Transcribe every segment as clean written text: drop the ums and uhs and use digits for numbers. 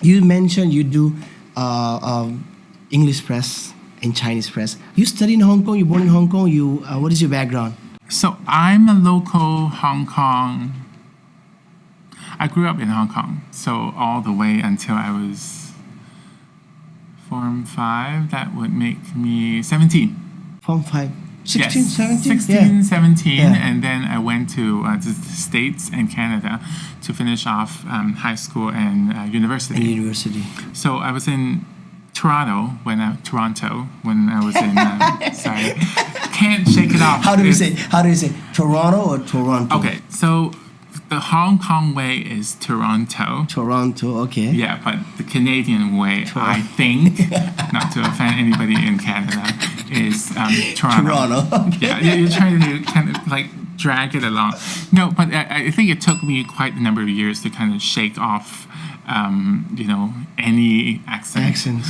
You mentioned you do English press and Chinese press. You study in Hong Kong. You're born in Hong Kong. You what is your background? So I'm a local Hong Kong. I grew up in Hong Kong, so all the way until I was Form 5, that would make me 17. Form 5, 16, Yes, 17? 16, Yeah. 17, Yeah. and then I went to the States and Canada to finish off high school and university. In university. So I was in Toronto when I was in. Sorry, can't shake it off. How do you say? How do you say? Toronto or Toronto? Okay, so the Hong Kong way is Toronto. Toronto. Okay. Yeah, but the Canadian way, I think, not to offend anybody in Canada, is Toronto. Toronto. Okay. Yeah, you're trying to kind of like drag it along. No, but I think it took me quite a number of years to kind of shake off, any accent. Accents.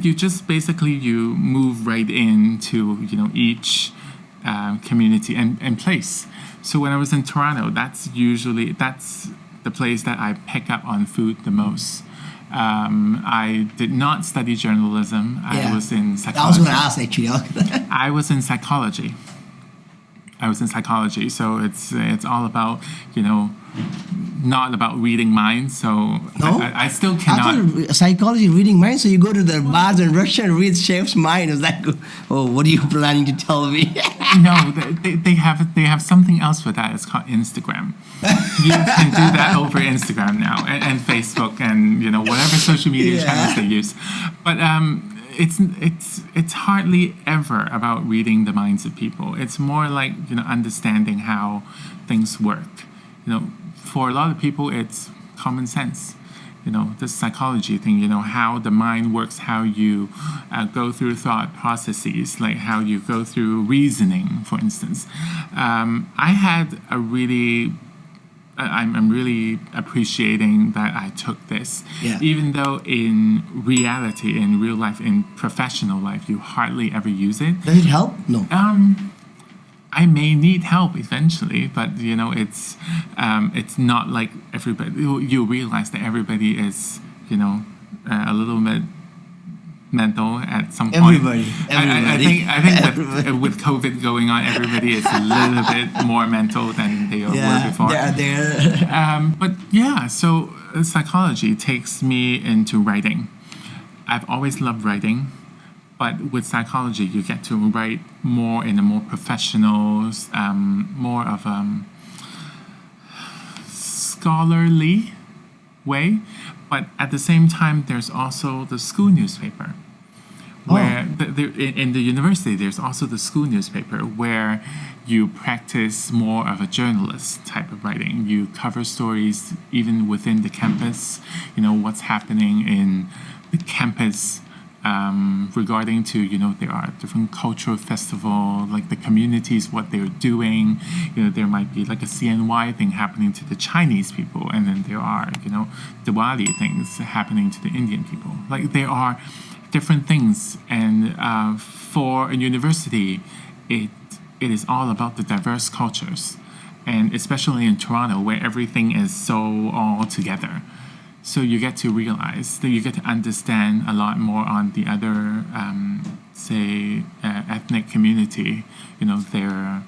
You just basically you move right into each community and place. So when I was in Toronto, that's the place that I pick up on food the most. I did not study journalism. Yeah. I was in I was psychology. going to ask actually. I was in psychology. So it's all about not about reading minds. So No? I still I cannot. thought psychology reading minds. So you go to the bars in Russia and read chef's mind. It's like, oh, what are you planning to tell me? No, they have something else for that. It's called Instagram. You can do that over Instagram now and Facebook and whatever social media channels they use. But it's hardly ever about reading the minds of people. It's more like understanding how things work. For a lot of people, it's common sense. The psychology thing, how the mind works, how you go through thought processes, like how you go through reasoning, for instance. I had a really, I'm really appreciating that I took this. Yeah. Even though in reality, in real life, in professional life, you hardly ever use it. Does it help? No. I may need help eventually, but it's not like everybody. You realize that everybody is a little bit mental at some point. Everybody. I think with COVID going on, everybody is a little bit more mental than they were before. But yeah, so psychology takes me into writing. I've always loved writing. But with psychology, you get to write more in a more professional, more of a scholarly way. But at the same time, there's also the school newspaper. Where in the university, there's also the school newspaper where you practice more of a journalist type of writing. You cover stories even within the campus, what's happening in the campus. Regarding to there are different cultural festival, like the communities, what they're doing. There might be like a CNY thing happening to the Chinese people, and then there are Diwali things happening to the Indian people. Like there are different things, and for a university, it is all about the diverse cultures, and especially in Toronto where everything is so all together. So you get to realize that you get to understand a lot more on the other, ethnic community, their,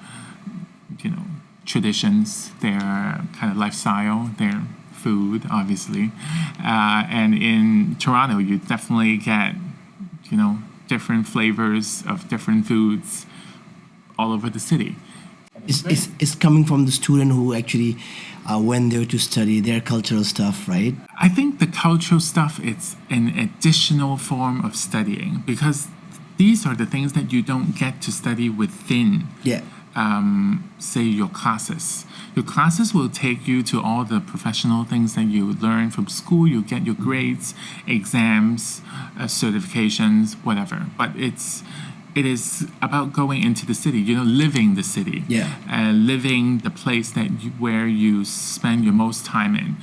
traditions, their kind of lifestyle, their food, obviously. And in Toronto, you definitely get, different flavors of different foods all over the city. It's coming from the student who actually went there to study their cultural stuff, right? I think the cultural stuff, it's an additional form of studying because these are the things that you don't get to study within, say, your classes. Your classes will take you to all the professional things that you learn from school. You get your grades, exams, certifications, whatever. But it is about going into the city, living the city, living the place where you spend your most time in.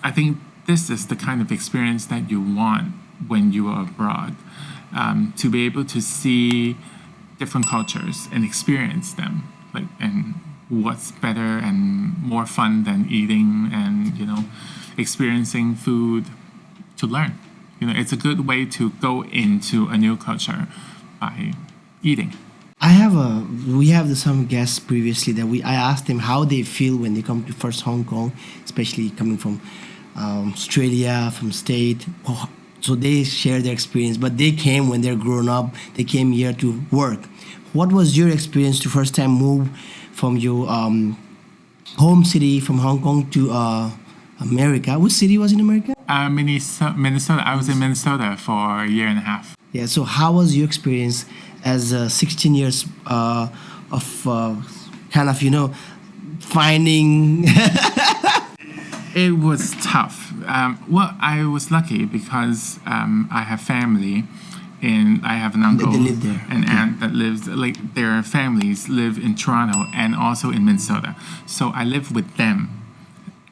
I think this is the kind of experience that you want when you are abroad, to be able to see different cultures and experience them, and what's better and more fun than eating and, experiencing food to learn. It's a good way to go into a new culture by eating. We have some guests previously that I asked them how they feel when they come to first Hong Kong, especially coming from Australia, from state. So they share their experience, but they came when they're grown up. They came here to work. What was your experience to first time move from your home city from Hong Kong to America? Which city was in America? Minnesota. I was in Minnesota for a year and a half. Yeah. So how was your experience as 16 years of kind of finding? It was tough. Well, I was lucky because I have family, and I have an uncle They live there. and aunt that lives, like, their families live in Toronto and also in Minnesota. So I live with them.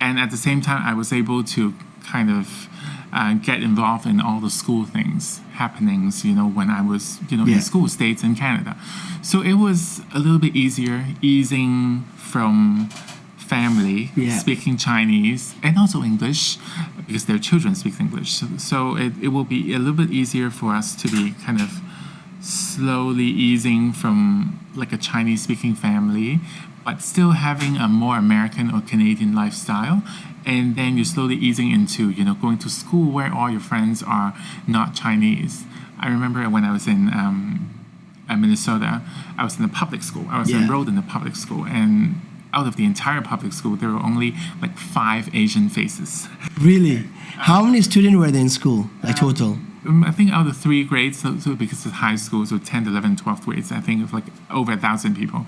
And at the same time, I was able to kind of get involved in all the school happenings, when I was, in school, States and Canada. So it was a little bit easier, easing from family, speaking Chinese and also English, because their children speak English. So it will be a little bit easier for us to be kind of slowly easing from like a Chinese speaking family, but still having a more American or Canadian lifestyle. And then you're slowly easing into, going to school where all your friends are not Chinese. I remember when I was in Minnesota, I was in a public school. I was enrolled in a public school, and out of the entire public school, there were only like 5 Asian faces. Really? How many students were there in school, like total? I think out of 3 grades, so because it's high school, so 10th, 11th, 12th grades, I think it's like over 1,000 people.